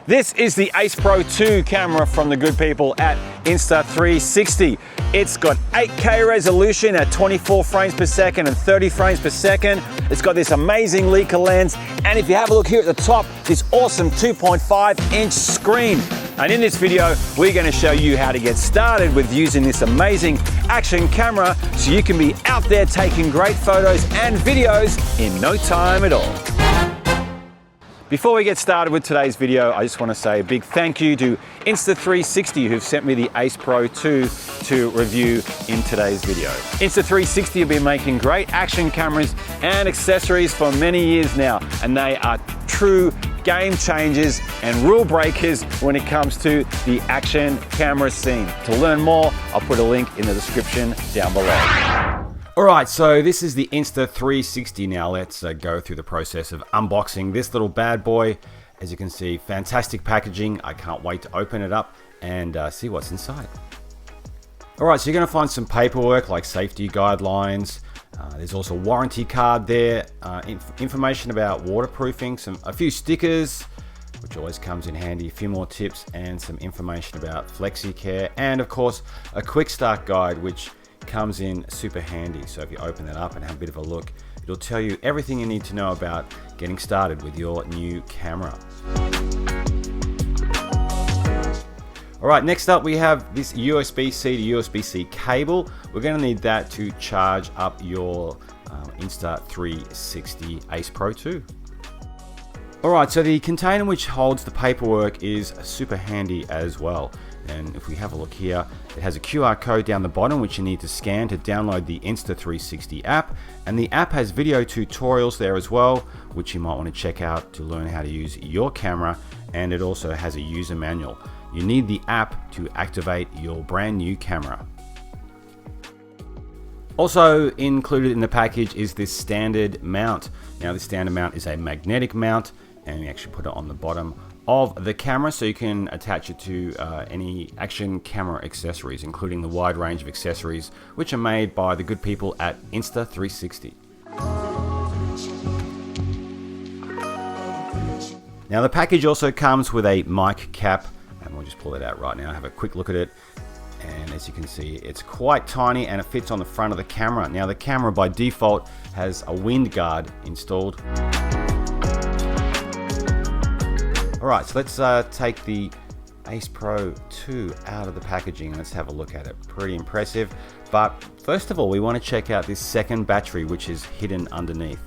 This is the Ace Pro 2 camera from the good people at Insta360. It's got 8K resolution at 24 frames per second and 30 frames per second. It's got this amazing Leica lens, and if you have a look here at the top, this awesome 2.5-inch screen. And in this video, we're going to show you how to get started with using this amazing action camera so you can be out there taking great photos and videos in no time at all. Before we get started with today's video, I just want to say a big thank you to Insta360 who've sent me the Ace Pro 2 to review in today's video. Insta360 have been making great action cameras and accessories for many years now, and they are true game changers and rule breakers when it comes to the action camera scene. To learn more, I'll put a link in the description down below. Alright, so this is the Insta360 now. Let's go through the process of unboxing this little bad boy. As you can see, fantastic packaging. I can't wait to open it up and see what's inside. Alright, so you're going to find some paperwork like safety guidelines. There's also a warranty card there, information about waterproofing, a few stickers, which always comes in handy, a few more tips, and some information about FlexiCare, and of course a quick start guide which comes in super handy. So if you open that up and have a bit of a look, it'll tell you everything you need to know about getting started with your new camera. Alright, next up we have this USB-C to USB-C cable. We're going to need that to charge up your Insta360 Ace Pro 2. Alright, so the container which holds the paperwork is super handy as well. And if we have a look here, it has a QR code down the bottom which you need to scan to download the Insta360 app. And the app has video tutorials there as well, which you might want to check out to learn how to use your camera. And it also has a user manual. You need the app to activate your brand new camera. Also included in the package is this standard mount. Now this standard mount is a magnetic mount, and you actually put it on the bottom of the camera so you can attach it to any action camera accessories, including the wide range of accessories which are made by the good people at Insta360. Now the package also comes with a mic cap, and we'll just pull it out right now, have a quick look at it. And as you can see, it's quite tiny and it fits on the front of the camera. Now the camera by default has a wind guard installed. Alright, so let's take the Ace Pro 2 out of the packaging. Let's have a look at it. Pretty impressive. But first of all, we want to check out this second battery which is hidden underneath.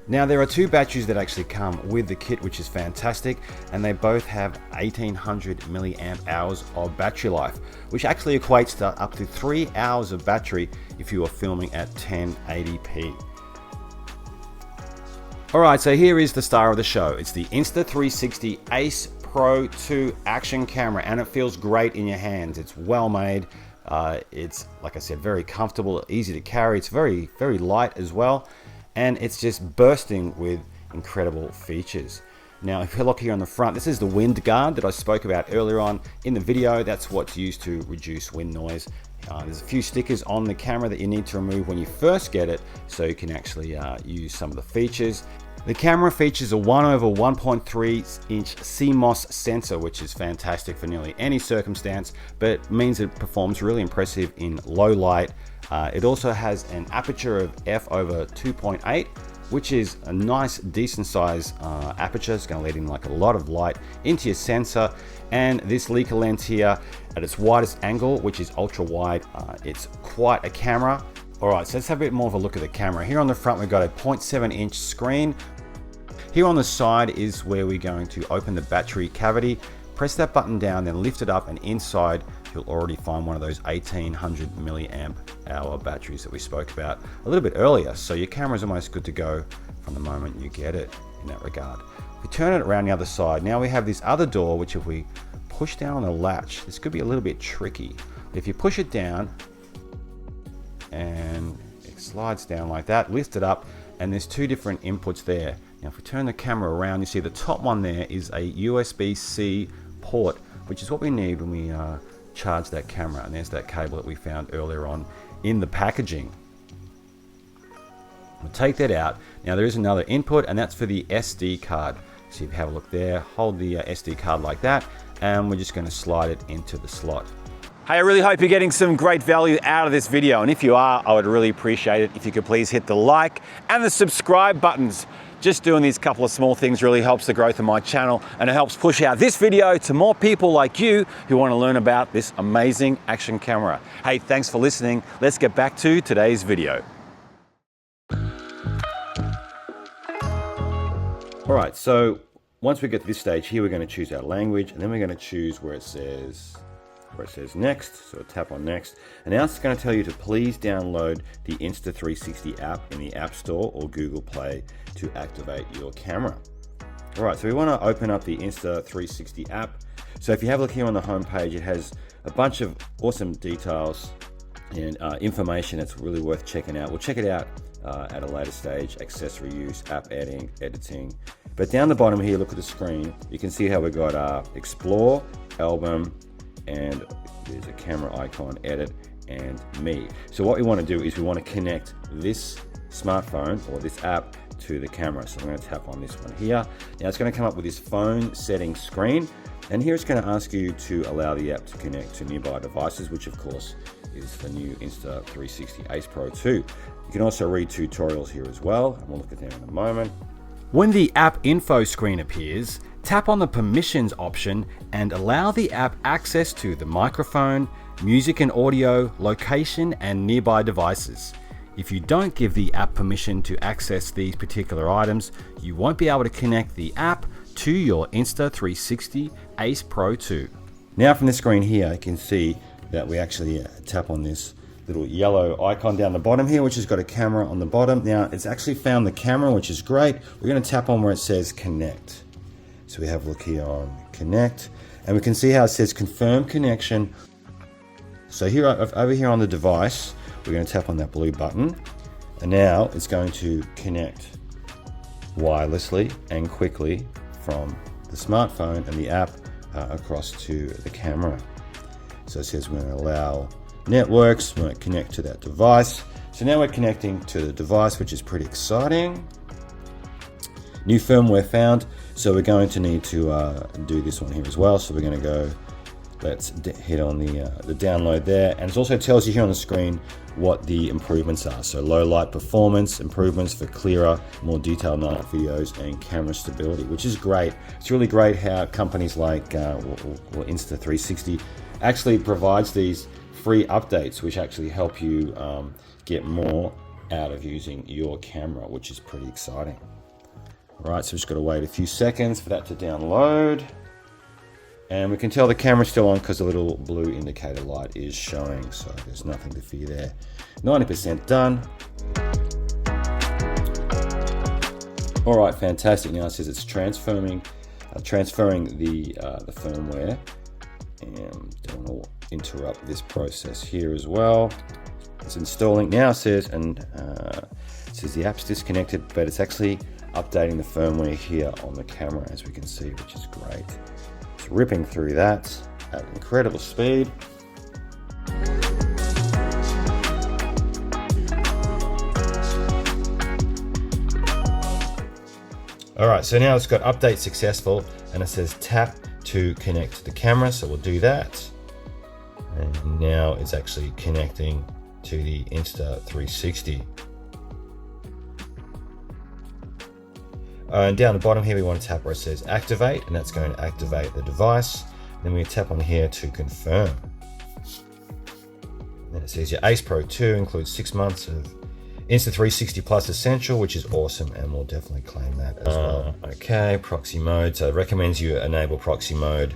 Now there are two batteries that actually come with the kit, which is fantastic, and they both have 1800 milliamp hours of battery life, which actually equates to up to 3 hours of battery if you are filming at 1080p. Alright, so here is the star of the show. It's the Insta360 Ace Pro 2 action camera, and it feels great in your hands. It's well made. It's, like I said, very comfortable, easy to carry. It's very, very light as well. And it's just bursting with incredible features. Now, if you look here on the front, this is the wind guard that I spoke about earlier on in the video. That's what's used to reduce wind noise. There's a few stickers on the camera that you need to remove when you first get it, so you can actually use some of the features. The camera features a 1/1.3-inch CMOS sensor, which is fantastic for nearly any circumstance, but means it performs really impressive in low light. It also has an aperture of f/2.8, which is a nice decent size aperture. It's going to let in like a lot of light into your sensor. And this Leica lens here at its widest angle, which is ultra wide, it's quite a camera. Alright, so let's have a bit more of a look at the camera. Here on the front we've got a 0.7-inch screen. Here on the side is where we're going to open the battery cavity. Press that button down, then lift it up, and inside you'll already find one of those 1800 milliamp hour batteries that we spoke about a little bit earlier. So your camera's almost good to go from the moment you get it in that regard. If we turn it around the other side, now we have this other door, which if we push down on the latch, this could be a little bit tricky. If you push it down and it slides down like that, lift it up, and there's two different inputs there. Now if we turn the camera around, you see the top one there is a USB-C port, which is what we need when we charge that camera, and there's that cable that we found earlier on in the packaging. We'll take that out. Now there is another input, and that's for the SD card. So if you have a look there, hold the SD card like that, and we're just going to slide it into the slot. Hey, I really hope you're getting some great value out of this video, and if you are, I would really appreciate it if you could please hit the like and the subscribe buttons. Just doing these couple of small things really helps the growth of my channel, and it helps push out this video to more people like you who want to learn about this amazing action camera. Hey, thanks for listening. Let's get back to today's video. All right, so once we get to this stage here, we're going to choose our language, and then we're going to choose where it says next. So tap on next, and now it's going to tell you to please download the Insta360 app in the App Store or Google Play to activate your camera. All right, so we want to open up the Insta360 app. So if you have a look here on the home page, it has a bunch of awesome details and information that's really worth checking out. We'll check it out at a later stage: accessory use, app editing. But down the bottom here, look at the screen, you can see how we've got explore, album, and there's a camera icon, edit, and me. So what we want to do is we want to connect this smartphone or this app to the camera. So I'm going to tap on this one here. Now it's going to come up with this phone settings screen, and here it's going to ask you to allow the app to connect to nearby devices, which of course is the new Insta360 Ace Pro 2. You can also read tutorials here as well, and we'll look at them in a moment. When the app info screen appears, tap on the permissions option and allow the app access to the microphone, music and audio, location, and nearby devices. If you don't give the app permission to access these particular items, you won't be able to connect the app to your Insta360 Ace Pro 2. Now from the screen here, you can see that we actually tap on this little yellow icon down the bottom here, which has got a camera on the bottom. Now it's actually found the camera, which is great. We're going to tap on where it says connect. So we have a look here on connect, and we can see how it says confirm connection. So here, over here on the device, we're going to tap on that blue button, and now it's going to connect wirelessly and quickly from the smartphone and the app across to the camera. So it says we're going to allow networks, we're going to connect to that device. So now we're connecting to the device, which is pretty exciting. New firmware found. So we're going to need to do this one here as well. So we're going to go, let's hit on the download there. And it also tells you here on the screen what the improvements are. So low light performance, improvements for clearer, more detailed night videos, and camera stability, which is great. It's really great how companies like Insta360 actually provides these free updates, which actually help you get more out of using your camera, which is pretty exciting. All right, so we've just got to wait a few seconds for that to download. And we can tell the camera's still on because the little blue indicator light is showing, so there's nothing to fear there. 90% done. All right, fantastic. Now it says it's transferring the firmware, and don't want to interrupt this process here as well. It's installing. Now it says, the app's disconnected, but it's actually updating the firmware here on the camera, as we can see, which is great. It's ripping through that at incredible speed. All right, so now it's got update successful, and it says tap to connect to the camera, so we'll do that. And now it's actually connecting to the Insta360. And down the bottom here, we want to tap where it says activate, and that's going to activate the device. Then we tap on here to confirm. And then it says your Ace Pro 2 includes 6 months of Insta360 Plus Essential, which is awesome, and we'll definitely claim that as well. Okay, proxy mode. So it recommends you enable proxy mode.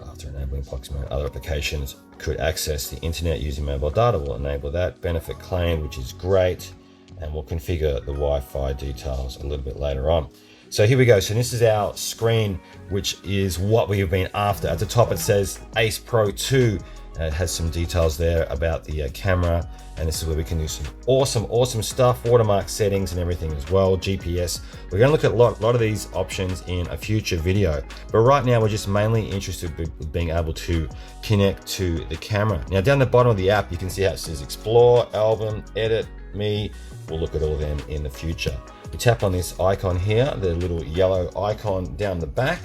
After enabling proxy mode, other applications could access the internet using mobile data. We'll enable that. Benefit claimed, which is great. And we'll configure the Wi-Fi details a little bit later on. So here we go. So this is our screen, which is what we have been after. At the top, it says Ace Pro 2. It has some details there about the camera. And this is where we can do some awesome stuff, watermark settings and everything as well, GPS. We're gonna look at a lot of these options in a future video. But right now, we're just mainly interested in being able to connect to the camera. Now, down the bottom of the app, you can see how it says Explore, Album, Edit, Me. We'll look at all of them in the future. You tap on this icon here, the little yellow icon down the back.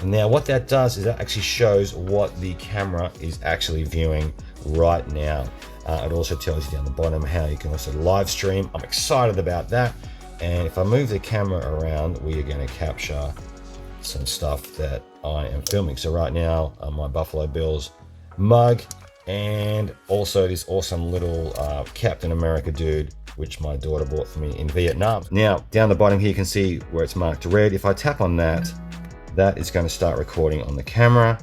And now what that does is that actually shows what the camera is actually viewing right now. It also tells you down the bottom how you can also live stream. I'm excited about that. And if I move the camera around, we are going to capture some stuff that I am filming. So right now, my Buffalo Bills mug, and also this awesome little Captain America dude, which my daughter bought for me in Vietnam. Now, down the bottom here, you can see where it's marked red. If I tap on that, that is going to start recording on the camera.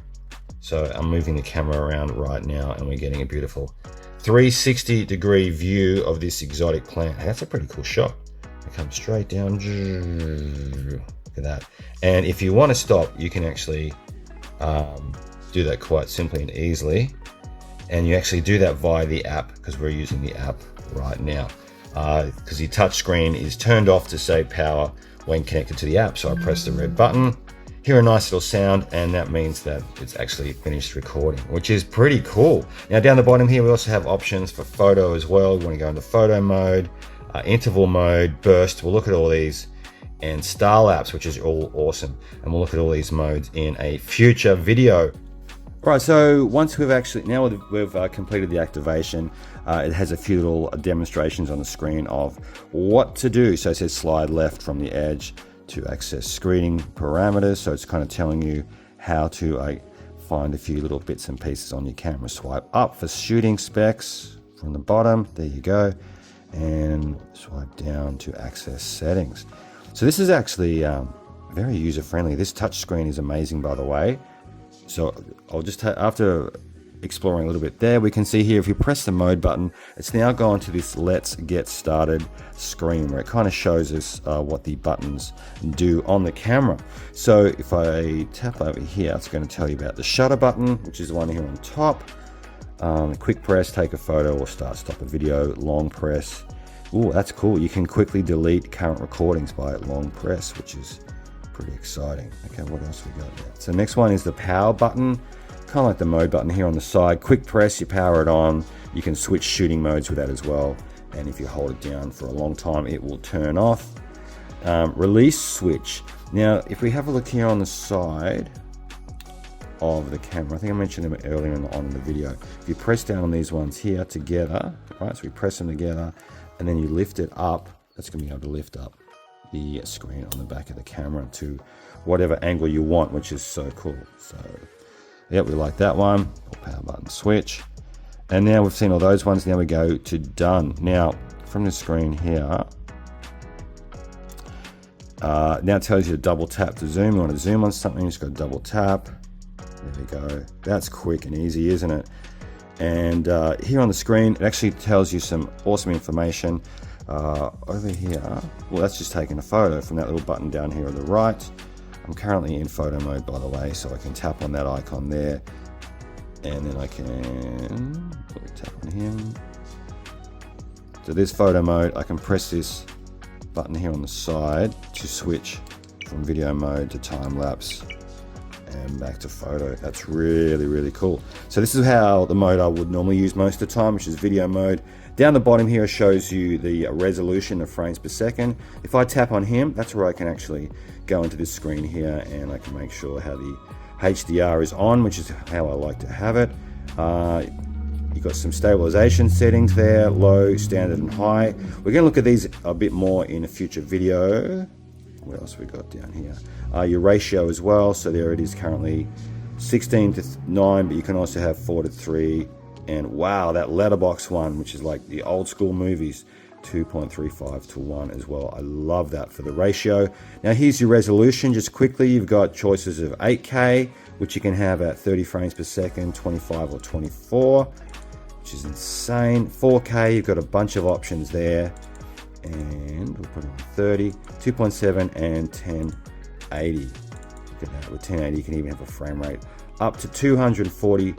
So I'm moving the camera around right now, and we're getting a beautiful 360-degree view of this exotic plant. Hey, that's a pretty cool shot. It comes straight down. Look at that. And if you want to stop, you can actually do that quite simply and easily. And you actually do that via the app, because we're using the app right now. Because the touch screen is turned off to save power when connected to the app. So I press the red button, hear a nice little sound, and that means that it's actually finished recording, which is pretty cool. Now down the bottom here, we also have options for photo as well. We want to go into photo mode, interval mode, burst. We'll look at all these, and star lapse, which is all awesome. And we'll look at all these modes in a future video. All right, so once we've completed the activation, it has a few little demonstrations on the screen of what to do. So it says slide left from the edge to access screening parameters. So it's kind of telling you how to find a few little bits and pieces on your camera. Swipe up for shooting specs from the bottom. There you go. And swipe down to access settings. So this is actually very user-friendly. This touch screen is amazing, by the way. So I'll just, after exploring a little bit there, we can see here, if you press the mode button, it's now gone to this let's get started screen, where it kind of shows us what the buttons do on the camera. So if I tap over here, it's going to tell you about the shutter button, which is the one here on top. Quick press, take a photo, or stop a video. Long press. Ooh, that's cool. You can quickly delete current recordings by long press, which is pretty exciting. Okay, what else we got there? So next one is the power button, kind of like the mode button here on the side. Quick press, you power it on. You can switch shooting modes with that as well. And if you hold it down for a long time, it will turn off. Release switch. Now, if we have a look here on the side of the camera, I think I mentioned them earlier on in the video. If you press down on these ones here together, right? So we press them together, and then you lift it up. That's going to be able to lift up the screen on the back of the camera to whatever angle you want, which is so cool. So yeah, we like that one. Power button switch. And now we've seen all those ones. Now we go to done. Now from the screen here, now it tells you to double tap to zoom. You want to zoom on something, just go double tap. There we go. That's quick and easy, isn't it? And here on the screen, it actually tells you some awesome information. Over here, well, that's just taking a photo from that little button down here on the right. I'm currently in photo mode, by the way, so I can tap on that icon there, and then I can tap on him. So this photo mode, I can press this button here on the side to switch from video mode to time lapse and back to photo. That's really, really cool. So this is how the mode I would normally use most of the time, which is video mode. Down the bottom here shows you the resolution of frames per second. If I tap on him, that's where I can actually go into this screen here, and I can make sure how the HDR is on, which is how I like to have it. You've got some stabilization settings there, low, standard, and high. We're going to look at these a bit more in a future video. What else we got down here? Your ratio as well. So there it is, currently 16:9, but you can also have 4:3. And wow, that letterbox one, which is like the old school movies, 2.35:1 as well. I love that for the ratio. Now here's your resolution. Just quickly, you've got choices of 8K, which you can have at 30 frames per second, 25 or 24, which is insane. 4K, you've got a bunch of options there. And we'll put it on 30, 2.7 and 1080. Look at that, with 1080 you can even have a frame rate up to 240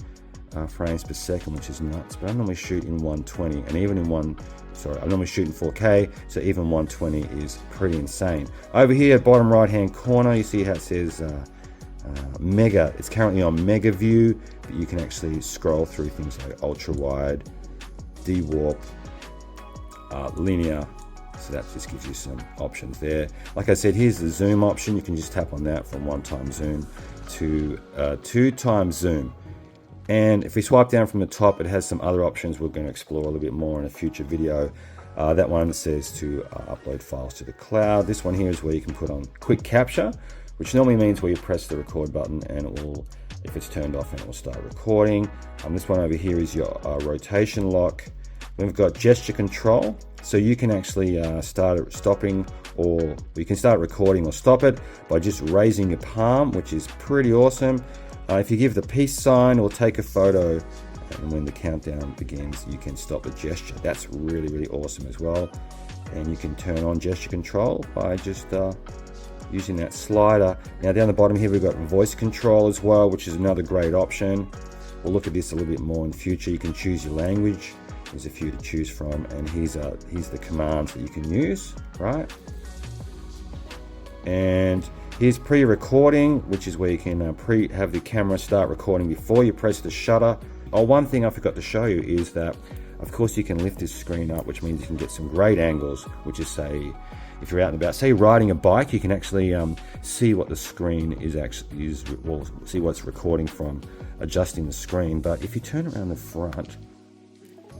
frames per second, which is nuts. But I normally shoot in 120, and even in I normally shoot in 4K, so even 120 is pretty insane. Over here, bottom right hand corner, you see how it says Mega. It's currently on Mega View, but you can actually scroll through things like ultra wide, dewarp, linear, So that just gives you some options there. Like I said, here's the zoom option. You can just tap on that from 1x zoom to 2x zoom. And if we swipe down from the top, it has some other options we're going to explore a little bit more in a future video. That one says to upload files to the cloud. This one here is where you can put on quick capture, which normally means where you press the record button and it will, if it's turned off, and it will start recording. This one over here is your rotation lock. We've got gesture control, so you can actually start stopping, or you can start recording or stop it by just raising your palm, which is pretty awesome. If you give the peace sign or take a photo, and when the countdown begins, you can stop the gesture. That's really, really awesome as well. And you can turn on gesture control by just using that slider. Now down the bottom here, we've got voice control as well, which is another great option. We'll look at this a little bit more in future. You can choose your language. There's a few to choose from, and here's the commands that you can use, right? And here's pre-recording, which is where you can have the camera start recording before you press the shutter. Oh, one thing I forgot to show you is that, of course, you can lift this screen up, which means you can get some great angles, which is, say, if you're out and about, say riding a bike, you can actually see what the screen well, see what's recording from adjusting the screen. But if you turn around the front,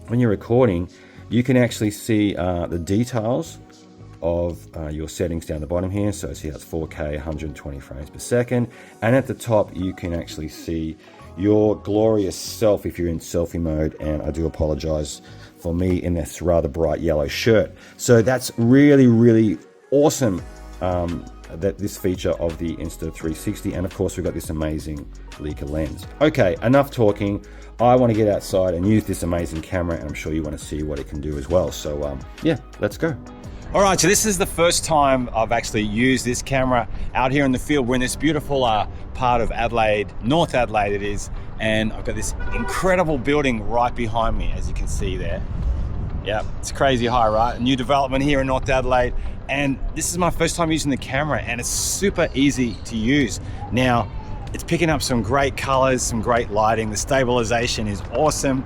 when you're recording, you can actually see the details of your settings down the bottom here. So see, that's 4K, 120 frames per second. And at the top, you can actually see your glorious self if you're in selfie mode. And I do apologize for me in this rather bright yellow shirt. So that's really, really awesome, that this feature of the Insta360. And of course, we've got this amazing Leica lens. Okay, enough talking. I want to get outside and use this amazing camera, and I'm sure you want to see what it can do as well. So yeah, let's go. All right, so this is the first time I've actually used this camera out here in the field. We're in this beautiful part of Adelaide, North Adelaide it is, and I've got this incredible building right behind me, as you can see there. Yeah, it's crazy high, right? A new development here in North Adelaide, and this is my first time using the camera, and it's super easy to use. Now, it's picking up some great colors, some great lighting. The stabilization is awesome.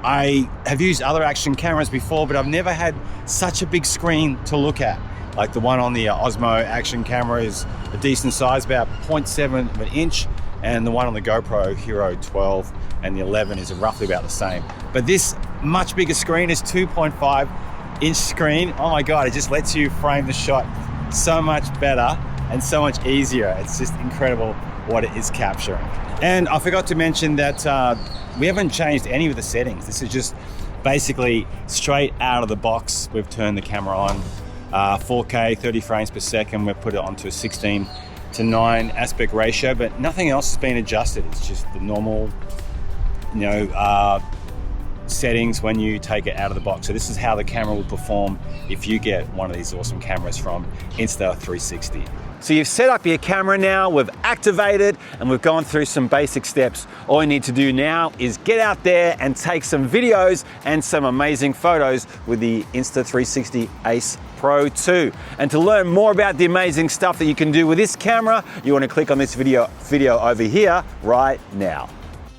I have used other action cameras before, but I've never had such a big screen to look at. Like the one on the Osmo action camera is a decent size, about 0.7 of an inch, and the one on the GoPro Hero 12 and the 11 is roughly about the same. But this much bigger screen is 2.5 inch screen. Oh my God, it just lets you frame the shot so much better and so much easier. It's just incredible what it is capturing. And I forgot to mention that we haven't changed any of the settings. This is just basically straight out of the box. We've turned the camera on 4K, 30 frames per second. We've put it onto a 16:9 aspect ratio, but nothing else has been adjusted. It's just the normal, settings when you take it out of the box. So this is how the camera will perform if you get one of these awesome cameras from Insta360. So you've set up your camera now, we've activated, and we've gone through some basic steps. All you need to do now is get out there and take some videos and some amazing photos with the Insta360 Ace Pro 2. And to learn more about the amazing stuff that you can do with this camera, you want to click on this video over here right now.